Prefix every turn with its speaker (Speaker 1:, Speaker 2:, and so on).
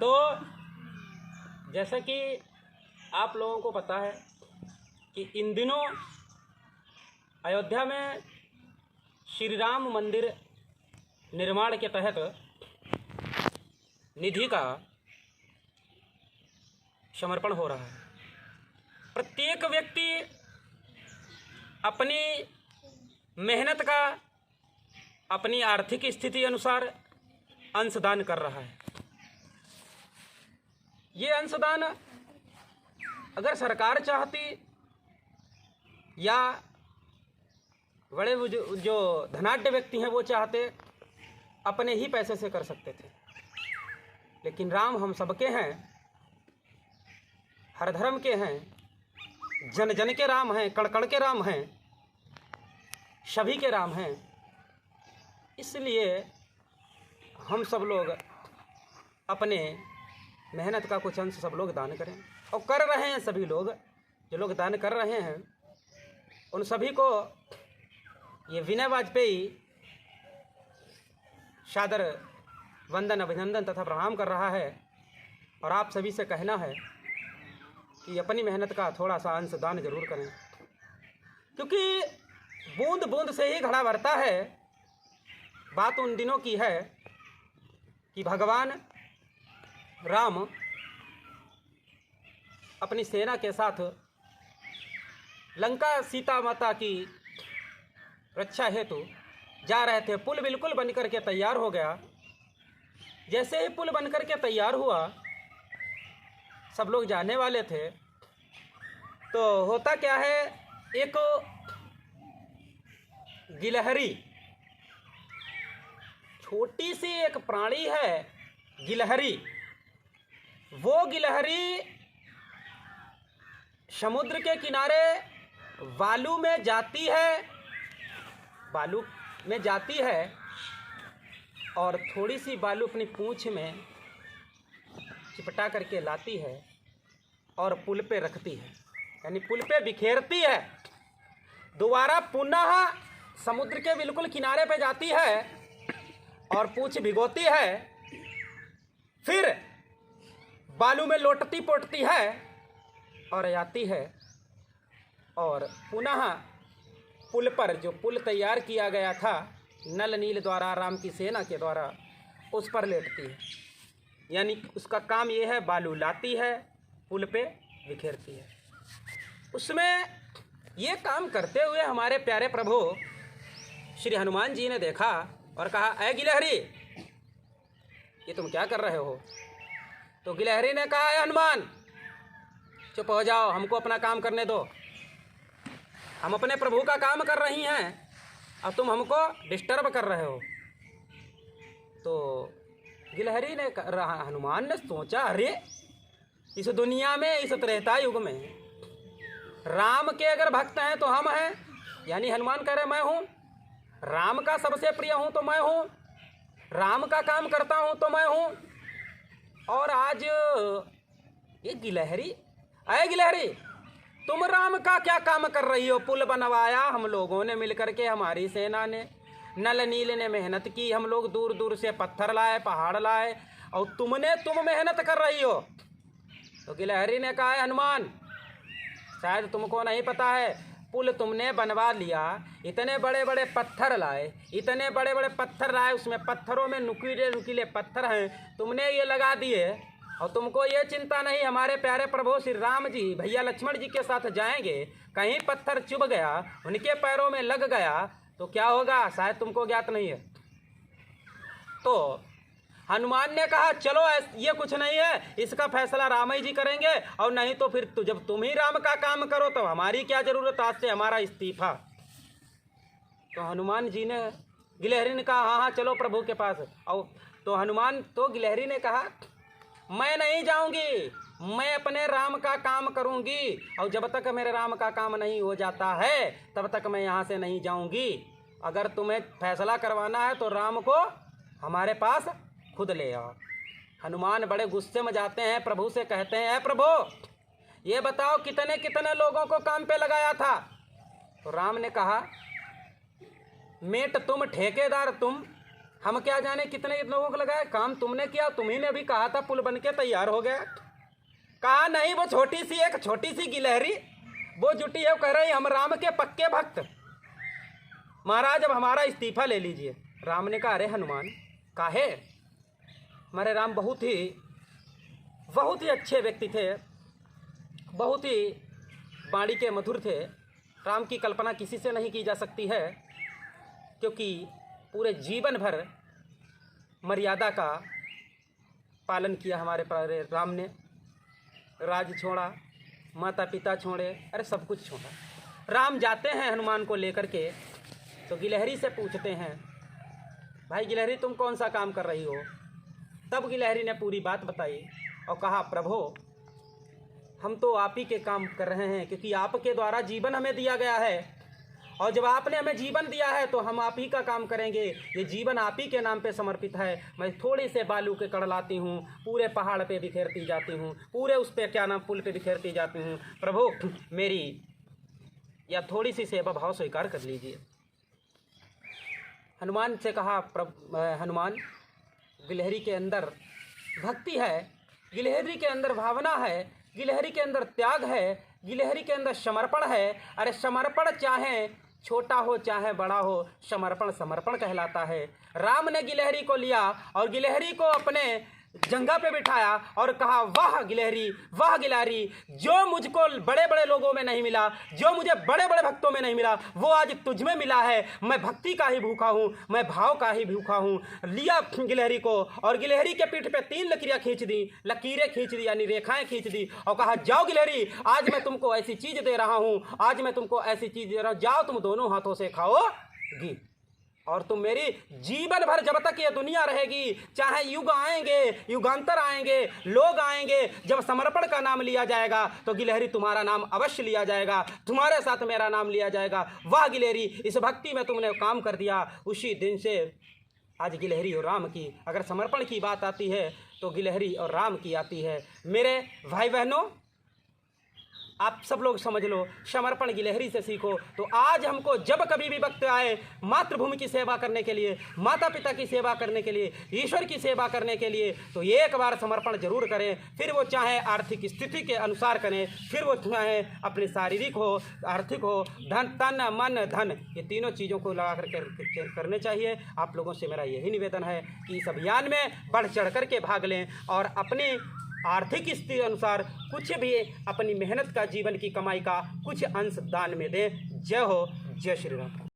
Speaker 1: तो जैसा कि आप लोगों को पता है कि इन दिनों अयोध्या में श्री राम मंदिर निर्माण के तहत निधि का समर्पण हो रहा है। प्रत्येक व्यक्ति अपनी मेहनत का अपनी आर्थिक स्थिति अनुसार अंशदान कर रहा है। ये अंशदान अगर सरकार चाहती या बड़े जो धनाढ्य व्यक्ति हैं वो चाहते अपने ही पैसे से कर सकते थे, लेकिन राम हम सबके हैं, हर धर्म के हैं, जन जन के राम हैं, कण कण के राम हैं, सभी के राम हैं। इसलिए हम सब लोग अपने मेहनत का कुछ अंश सब लोग दान करें, और कर रहे हैं। सभी लोग जो लोग दान कर रहे हैं उन सभी को ये विनय वाजपेयी सादर वंदन, अभिनंदन तथा प्रणाम कर रहा है। और आप सभी से कहना है कि अपनी मेहनत का थोड़ा सा अंश दान जरूर करें, क्योंकि बूंद बूंद से ही घड़ा भरता है। बात उन दिनों की है कि भगवान राम अपनी सेना के साथ लंका सीता माता की रक्षा हेतु जा रहे थे। पुल बिल्कुल बनकर के तैयार हो गया। जैसे ही पुल बनकर के तैयार हुआ, सब लोग जाने वाले थे, तो होता क्या है, एक गिलहरी, छोटी सी एक प्राणी है गिलहरी। वो गिलहरी समुद्र के किनारे बालू में जाती है, और थोड़ी सी बालू अपनी पूंछ में चिपटा करके लाती है और पुल पे रखती है, यानी पुल पे बिखेरती है। दोबारा पुनः समुद्र के बिल्कुल किनारे पे जाती है और पूंछ भिगोती है, फिर बालू में लोटती पोटती है और आती है, और पुनः पुल पर, जो पुल तैयार किया गया था नल नील द्वारा, राम की सेना के द्वारा, उस पर लेटती है। यानी उसका काम ये है, बालू लाती है, पुल पे बिखेरती है। उसमें ये काम करते हुए हमारे प्यारे प्रभु श्री हनुमान जी ने देखा और कहा, ऐ गिलहरी, ये तुम क्या कर रहे हो? तो गिलहरी ने कहा, ऐ हनुमान, चुप हो जाओ, हमको अपना काम करने दो। हम अपने प्रभु का काम कर रही हैं और तुम हमको डिस्टर्ब कर रहे हो। तो गिलहरी ने हनुमान ने सोचा, अरे इस दुनिया में, इस त्रेता युग में राम के अगर भक्त हैं तो हम हैं, यानी हनुमान कह रहे मैं हूँ, राम का सबसे प्रिय हूँ तो मैं हूँ, राम का काम करता हूँ तो मैं हूँ। और आज ये गिलहरी, अरे गिलहरी, तुम राम का क्या काम कर रही हो? पुल बनवाया हम लोगों ने मिलकर के, हमारी सेना ने, नल नील ने मेहनत की, हम लोग दूर दूर से पत्थर लाए, पहाड़ लाए, और तुम मेहनत कर रही हो। तो गिलहरी ने कहा, हनुमान, शायद तुमको नहीं पता है, पुल तुमने बनवा लिया, इतने बड़े बड़े पत्थर लाए, इतने बड़े बड़े पत्थर लाए, उसमें पत्थरों में नुकीले नुकीले पत्थर हैं, तुमने ये लगा दिए, और तुमको ये चिंता नहीं हमारे प्यारे प्रभु श्री राम जी भैया लक्ष्मण जी के साथ जाएंगे, कहीं पत्थर चुभ गया, उनके पैरों में लग गया तो क्या होगा, शायद तुमको ज्ञात नहीं है। तो हनुमान ने कहा, चलो ये कुछ नहीं है, इसका फैसला राम ही जी करेंगे, और नहीं तो फिर जब तुम ही राम का काम करो तो हमारी क्या जरूरत, आज से हमारा इस्तीफा। तो हनुमान जी ने, गिलहरी ने कहा, हाँ हाँ चलो प्रभु के पास। और तो गिलहरी ने कहा, मैं नहीं जाऊंगी, मैं अपने राम का काम करूंगी, और जब तक मेरे राम का काम नहीं हो जाता है तब तक मैं यहाँ से नहीं जाऊंगी। अगर तुम्हें फैसला करवाना है तो राम को हमारे पास खुद ले आओ। हनुमान बड़े गुस्से में जाते हैं, प्रभु से कहते हैं, ऐ प्रभु, ये बताओ कितने कितने लोगों को काम पे लगाया था? तो राम ने कहा, मेट तुम, ठेकेदार तुम, हम क्या जाने कितने लोगों को लगाए, काम तुमने किया। तुम्ही ने भी कहा था पुल बन के तैयार हो गया। कहा नहीं, वो एक छोटी सी गिलहरी वो जुटी है, वो कह रही हम राम के पक्के भक्त। महाराज अब हमारा इस्तीफा ले लीजिए। राम ने कहा अरे हनुमान काहे, हमारे राम बहुत ही अच्छे व्यक्ति थे, बहुत ही वाणी के मधुर थे। राम की कल्पना किसी से नहीं की जा सकती है, क्योंकि पूरे जीवन भर मर्यादा का पालन किया हमारे प्यारे राम ने। राज छोड़ा, माता पिता छोड़े, अरे सब कुछ छोड़ा। राम जाते हैं हनुमान को लेकर के, तो गिलहरी से पूछते हैं भाई गिलहरी तुम कौन सा काम कर रही हो। तब गिलहरी ने पूरी बात बताई और कहा प्रभु हम तो आप ही के काम कर रहे हैं, क्योंकि आपके द्वारा जीवन हमें दिया गया है, और जब आपने हमें जीवन दिया है तो हम आप ही का काम करेंगे। ये जीवन आप ही के नाम पे समर्पित है। मैं थोड़े से बालू के कण लाती हूँ, पूरे पहाड़ पे बिखेरती जाती हूँ, पूरे उस पे क्या नाम पुल पे बिखेरती जाती हूँ। प्रभु मेरी या थोड़ी सी सेवा भाव स्वीकार कर लीजिए। हनुमान से कहा हनुमान गिलहरी के अंदर भक्ति है, गिलहरी के अंदर भावना है, गिलहरी के अंदर त्याग है, गिलहरी के अंदर समर्पण है। अरे समर्पण चाहे छोटा हो चाहे बड़ा हो, समर्पण समर्पण कहलाता है। राम ने गिलहरी को लिया और गिलहरी को अपने जंगा पे बिठाया और कहा वाह गिलहरी, जो मुझको बड़े बड़े लोगों में नहीं मिला, जो मुझे बड़े बड़े भक्तों में नहीं मिला, वो आज तुझ में मिला है। मैं भक्ति का ही भूखा हूँ, मैं भाव का ही भूखा हूँ। लिया गिलहरी को और गिलहरी के पीठ पे 3 लकीरें खींच दी यानी रेखाएं खींच दी और कहा जाओ गिलहरी, आज मैं तुमको ऐसी चीज़ दे रहा हूँ, आज मैं तुमको ऐसी चीज़ दे रहा हूँ, जाओ तुम दोनों हाथों से खाओगी और तुम मेरी जीवन भर जब तक ये दुनिया रहेगी, चाहे युग आएंगे, युगांतर आएंगे, लोग आएंगे, जब समर्पण का नाम लिया जाएगा तो गिलहरी तुम्हारा नाम अवश्य लिया जाएगा, तुम्हारे साथ मेरा नाम लिया जाएगा। वाह गिलहरी, इस भक्ति में तुमने काम कर दिया। उसी दिन से आज गिलहरी और राम की अगर समर्पण की बात आती है तो गिलहरी और राम की आती है। मेरे भाई बहनों, आप सब लोग समझ लो, समर्पण गिलहरी से सीखो। तो आज हमको जब कभी भी वक्त आए मातृभूमि की सेवा करने के लिए, माता पिता की सेवा करने के लिए, ईश्वर की सेवा करने के लिए, तो एक बार समर्पण जरूर करें। फिर वो चाहे आर्थिक स्थिति के अनुसार करें, फिर वो चाहे अपने शारीरिक हो, आर्थिक हो, तन मन धन, ये तीनों चीज़ों को लगा करके करने चाहिए। आप लोगों से मेरा यही निवेदन है कि इस अभियान में बढ़ चढ़ करके भाग लें और अपने आर्थिक स्थिति अनुसार कुछ भी अपनी मेहनत का, जीवन की कमाई का कुछ अंश दान में दें। जय हो, जय श्री राम।